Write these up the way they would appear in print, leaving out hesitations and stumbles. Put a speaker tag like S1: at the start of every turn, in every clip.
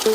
S1: You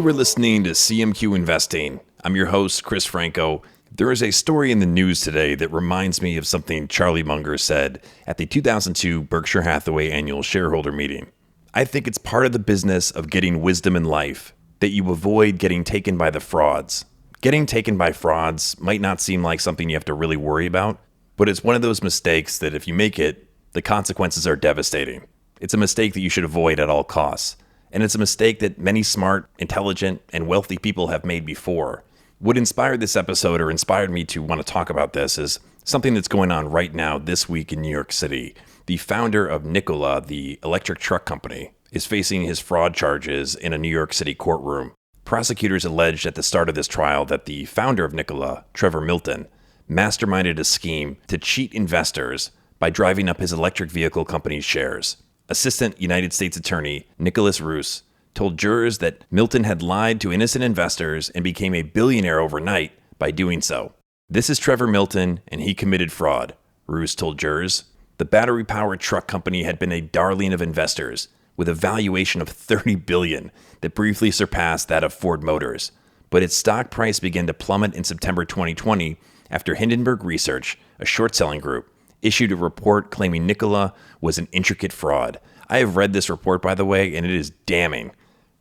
S1: were listening to CMQ Investing. I'm your host, Chris Franco. There is a story in the news today that reminds me of something Charlie Munger said at the 2002 Berkshire Hathaway annual shareholder meeting. I think it's part of the business of getting wisdom in life that you avoid getting taken by the frauds. Getting taken by frauds might not seem like something you have to really worry about, but it's one of those mistakes that if you make it, the consequences are devastating. It's a mistake that you should avoid at all costs. And it's a mistake that many smart, intelligent, and wealthy people have made before. What inspired this episode, or inspired me to want to talk about this, is something that's going on right now this week in New York City. The founder of Nikola, the electric truck company, is facing his fraud charges in a New York City courtroom. Prosecutors alleged at the start of this trial that the founder of Nikola, Trevor Milton, masterminded a scheme to cheat investors by driving up his electric vehicle company's shares. Assistant United States Attorney Nicholas Roos told jurors that Milton had lied to innocent investors and became a billionaire overnight by doing so. This is Trevor Milton, and he committed fraud, Roos told jurors. The battery-powered truck company had been a darling of investors, with a valuation of $30 billion that briefly surpassed that of Ford Motors. But its stock price began to plummet in September 2020 after Hindenburg Research, a short-selling group, issued a report claiming Nikola was an intricate fraud. I have read this report, by the way, and it is damning.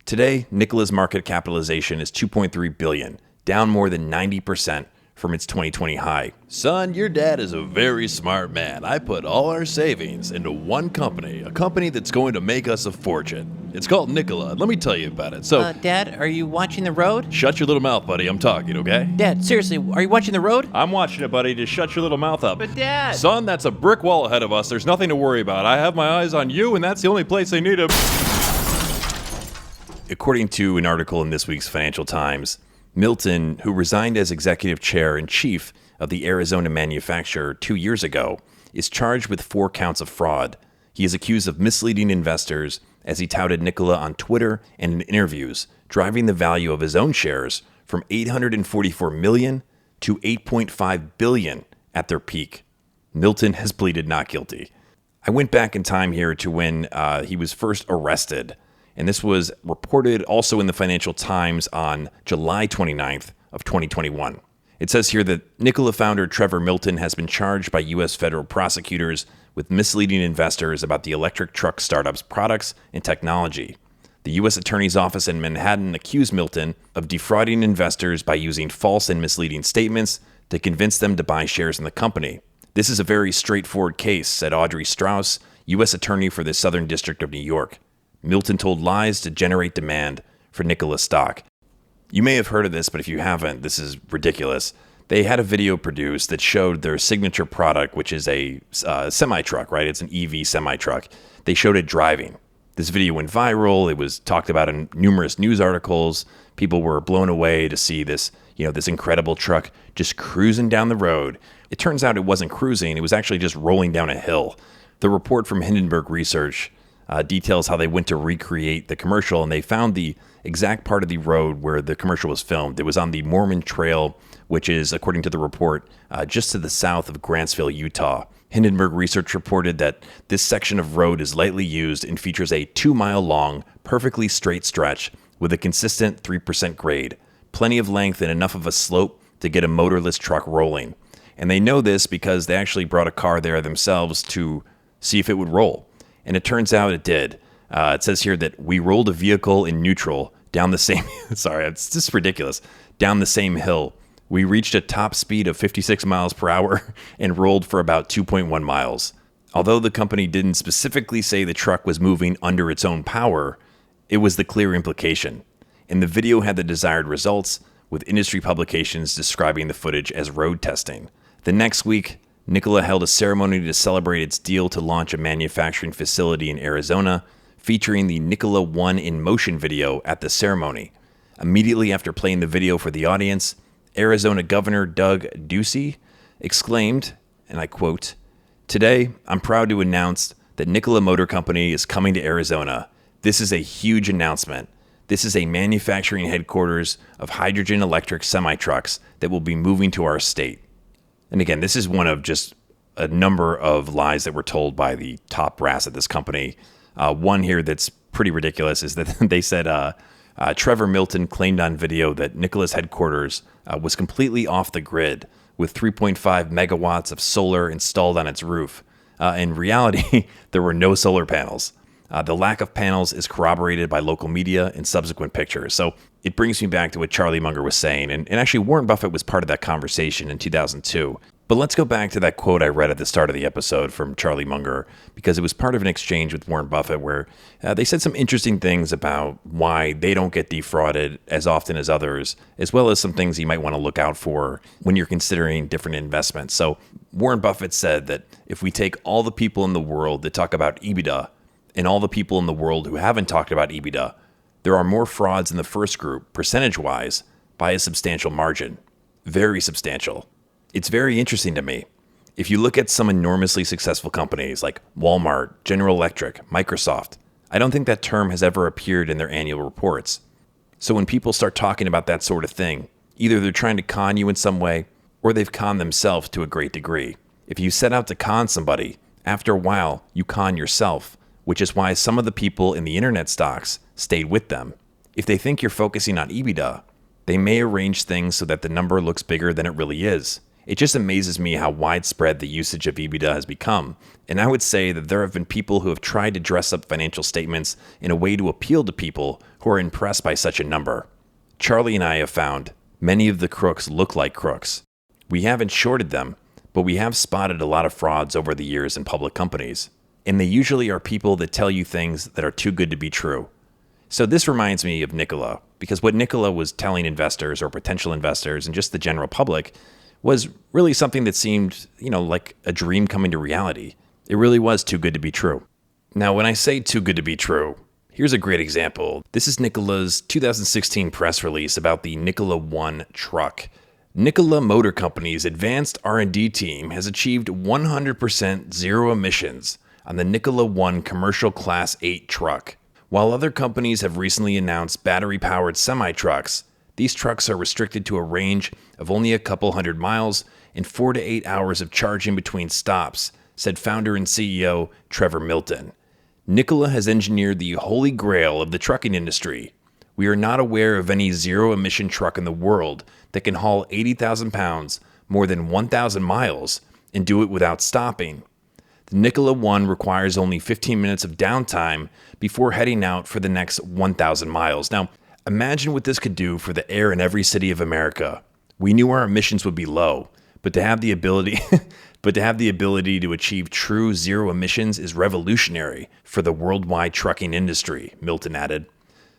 S1: Today, Nikola's market capitalization is $2.3 billion, down more than 90% from its 2020 high.
S2: Son, your dad is a very smart man. I put all our savings into one company, a company that's going to make us a fortune. It's called Nikola. Let me tell you about it.
S3: Dad, are you watching the road?
S2: Shut your little mouth, buddy. I'm talking, okay?
S3: Dad, seriously, are you watching the road?
S2: I'm watching it, buddy. Just shut your little mouth up.
S3: But Dad!
S2: Son, that's a brick wall ahead of us. There's nothing to worry about. I have my eyes on you, and that's the only place they need to...
S1: According to an article in this week's Financial Times, Milton, who resigned as executive chair and chief of the Arizona manufacturer 2 years ago, is charged with 4 counts of fraud. He is accused of misleading investors as he touted Nikola on Twitter and in interviews, driving the value of his own shares from $844 million to $8.5 billion at their peak. Milton has pleaded not guilty. I went back in time here to when he was first arrested, and this was reported also in the Financial Times on July 29th of 2021. It says here that Nikola founder Trevor Milton has been charged by U.S. federal prosecutors with misleading investors about the electric truck startup's products and technology. The U.S. Attorney's Office in Manhattan accused Milton of defrauding investors by using false and misleading statements to convince them to buy shares in the company. This is a very straightforward case, said Audrey Strauss, U.S. Attorney for the Southern District of New York. Milton told lies to generate demand for Nikola stock. You may have heard of this, but if you haven't, this is ridiculous. They had a video produced that showed their signature product, which is a semi-truck, right? It's an EV semi-truck. They showed it driving. This video went viral. It was talked about in numerous news articles. People were blown away to see this, this incredible truck just cruising down the road. It turns out it wasn't cruising. It was actually just rolling down a hill. The report from Hindenburg Research details how they went to recreate the commercial, and they found the exact part of the road where the commercial was filmed. It was on the Mormon Trail, which is, according to the report, just to the south of Grantsville, Utah. Hindenburg Research reported that this section of road is lightly used and features a 2-mile-long, perfectly straight stretch with a consistent 3% grade, plenty of length and enough of a slope to get a motorless truck rolling. And they know this because they actually brought a car there themselves to see if it would roll. And it turns out it did. It says here that we rolled a vehicle in neutral down the same, sorry, it's just ridiculous, down the same hill. We reached a top speed of 56 miles per hour and rolled for about 2.1 miles. Although the company didn't specifically say the truck was moving under its own power, it was the clear implication. And the video had the desired results, with industry publications describing the footage as road testing. The next week, Nikola held a ceremony to celebrate its deal to launch a manufacturing facility in Arizona, featuring the Nikola One in Motion video at the ceremony. Immediately after playing the video for the audience, Arizona Governor Doug Ducey exclaimed, and I quote, "Today, I'm proud to announce that Nikola Motor Company is coming to Arizona. This is a huge announcement. This is a manufacturing headquarters of hydrogen electric semi-trucks that will be moving to our state." And again, this is one of just a number of lies that were told by the top brass at this company. One here that's pretty ridiculous is that they said Trevor Milton claimed on video that Nikola's headquarters was completely off the grid with 3.5 megawatts of solar installed on its roof. In reality, there were no solar panels. The lack of panels is corroborated by local media and subsequent pictures. So it brings me back to what Charlie Munger was saying. And actually, Warren Buffett was part of that conversation in 2002. But let's go back to that quote I read at the start of the episode from Charlie Munger, because it was part of an exchange with Warren Buffett where they said some interesting things about why they don't get defrauded as often as others, as well as some things you might want to look out for when you're considering different investments. So Warren Buffett said that if we take all the people in the world that talk about EBITDA and all the people in the world who haven't talked about EBITDA, there are more frauds in the first group, percentage-wise, by a substantial margin. Very substantial. It's very interesting to me. If you look at some enormously successful companies like Walmart, General Electric, Microsoft, I don't think that term has ever appeared in their annual reports. So when people start talking about that sort of thing, either they're trying to con you in some way, or they've conned themselves to a great degree. If you set out to con somebody, after a while, you con yourself, which is why some of the people in the internet stocks stayed with them. If they think you're focusing on EBITDA, they may arrange things so that the number looks bigger than it really is. It just amazes me how widespread the usage of EBITDA has become. And I would say that there have been people who have tried to dress up financial statements in a way to appeal to people who are impressed by such a number. Charlie and I have found many of the crooks look like crooks. We haven't shorted them, but we have spotted a lot of frauds over the years in public companies. And they usually are people that tell you things that are too good to be true. So this reminds me of Nikola, because what Nikola was telling investors or potential investors and just the general public was really something that seemed, like a dream coming to reality. It really was too good to be true. Now, when I say too good to be true, here's a great example. This is Nikola's 2016 press release about the Nikola One truck. Nikola Motor Company's advanced R&D team has achieved 100% zero emissions on the Nikola One commercial Class 8 truck. While other companies have recently announced battery-powered semi-trucks, these trucks are restricted to a range of only a couple hundred miles and 4 to 8 hours of charging between stops, said founder and CEO Trevor Milton. Nikola has engineered the holy grail of the trucking industry. We are not aware of any zero-emission truck in the world that can haul 80,000 pounds, more than 1,000 miles, and do it without stopping. The Nikola One requires only 15 minutes of downtime before heading out for the next 1,000 miles. Now, imagine what this could do for the air in every city of America. We knew our emissions would be low, but to have the ability to achieve true zero emissions is revolutionary for the worldwide trucking industry, Milton added.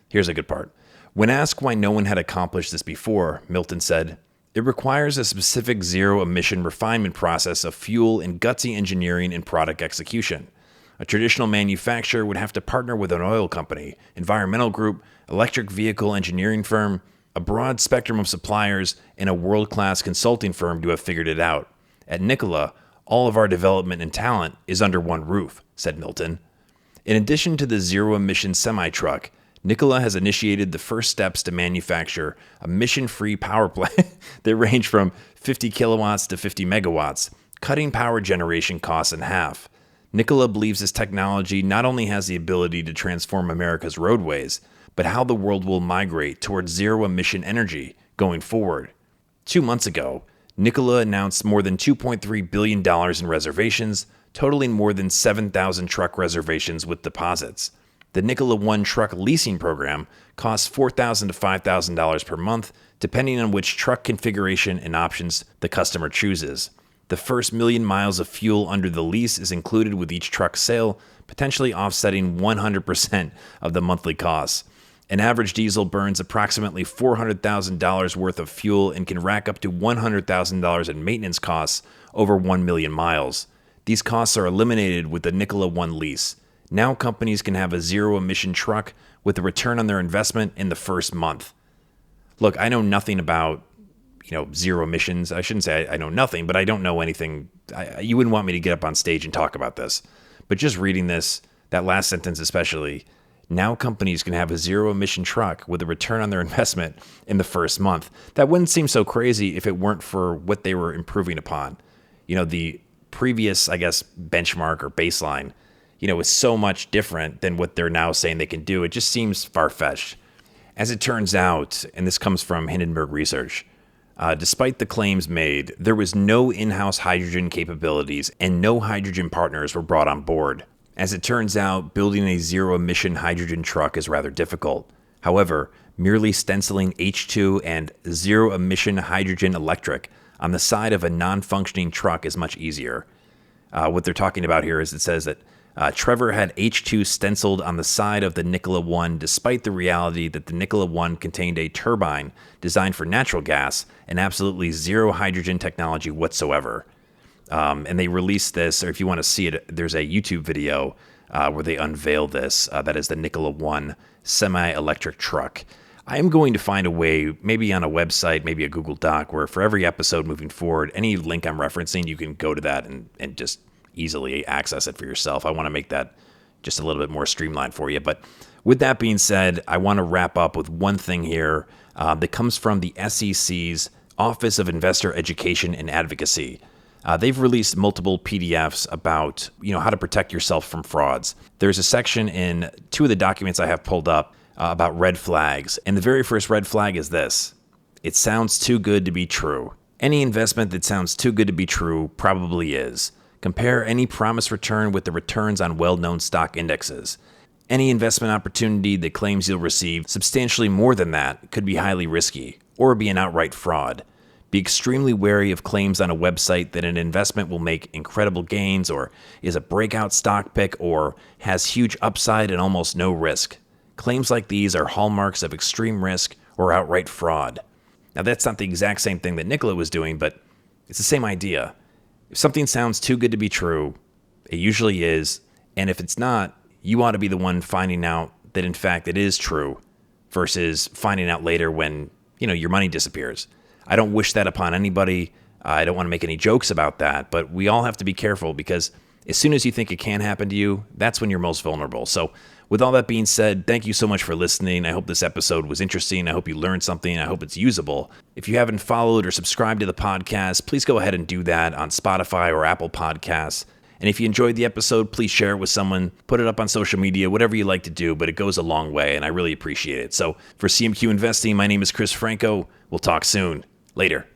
S1: Here's a good part. When asked why no one had accomplished this before, Milton said, "It requires a specific zero-emission refinement process of fuel and gutsy engineering and product execution. A traditional manufacturer would have to partner with an oil company, environmental group, electric vehicle engineering firm, a broad spectrum of suppliers, and a world-class consulting firm to have figured it out. At Nikola, all of our development and talent is under one roof," said Milton. In addition to the zero-emission semi-truck, Nikola has initiated the first steps to manufacture a emission-free power plant that range from 50 kilowatts to 50 megawatts, cutting power generation costs in half. Nikola believes this technology not only has the ability to transform America's roadways, but how the world will migrate towards zero-emission energy going forward. 2 months ago, Nikola announced more than $2.3 billion in reservations, totaling more than 7,000 truck reservations with deposits. The Nikola One truck leasing program costs $4,000 to $5,000 per month, depending on which truck configuration and options the customer chooses. The first 1,000,000 miles of fuel under the lease is included with each truck sale, potentially offsetting 100% of the monthly costs. An average diesel burns approximately $400,000 worth of fuel and can rack up to $100,000 in maintenance costs over 1,000,000 miles. These costs are eliminated with the Nikola One lease. Now companies can have a zero-emission truck with a return on their investment in the first month. Look, I know nothing about, zero emissions. I shouldn't say I know nothing, but I don't know anything. You wouldn't want me to get up on stage and talk about this. But just reading this, that last sentence especially, now companies can have a zero-emission truck with a return on their investment in the first month. That wouldn't seem so crazy if it weren't for what they were improving upon. The previous, benchmark or baseline, is so much different than what they're now saying they can do. It just seems far-fetched. As it turns out, and this comes from Hindenburg Research, despite the claims made, there was no in-house hydrogen capabilities and no hydrogen partners were brought on board. As it turns out, building a zero-emission hydrogen truck is rather difficult. However, merely stenciling H2 and zero-emission hydrogen electric on the side of a non-functioning truck is much easier. What they're talking about here is it says that Trevor had H2 stenciled on the side of the Nikola 1 despite the reality that the Nikola 1 contained a turbine designed for natural gas and absolutely zero hydrogen technology whatsoever. And they released this, or if you want to see it, there's a YouTube video where they unveil this. That is the Nikola 1 semi-electric truck. I am going to find a way, maybe on a website, maybe a Google Doc, where for every episode moving forward, any link I'm referencing, you can go to that and just easily access it for yourself. I want to make that just a little bit more streamlined for you. But with that being said, I want to wrap up with one thing here that comes from the SEC's Office of Investor Education and Advocacy. They've released multiple PDFs about how to protect yourself from frauds. There's a section in two of the documents I have pulled up about red flags. And the very first red flag is this: it sounds too good to be true. Any investment that sounds too good to be true probably is. Compare any promised return with the returns on well-known stock indexes. Any investment opportunity that claims you'll receive substantially more than that could be highly risky or be an outright fraud. Be extremely wary of claims on a website that an investment will make incredible gains or is a breakout stock pick or has huge upside and almost no risk. Claims like these are hallmarks of extreme risk or outright fraud. Now, that's not the exact same thing that Nikola was doing, but it's the same idea. If something sounds too good to be true, it usually is, and if it's not, you ought to be the one finding out that in fact it is true versus finding out later when, your money disappears. I don't wish that upon anybody. I don't want to make any jokes about that, but we all have to be careful because as soon as you think it can happen to you, that's when you're most vulnerable. So with all that being said, thank you so much for listening. I hope this episode was interesting. I hope you learned something. I hope it's usable. If you haven't followed or subscribed to the podcast, please go ahead and do that on Spotify or Apple Podcasts. And if you enjoyed the episode, please share it with someone, put it up on social media, whatever you like to do, but it goes a long way, and I really appreciate it. So for CMQ Investing, my name is Chris Franco. We'll talk soon. Later.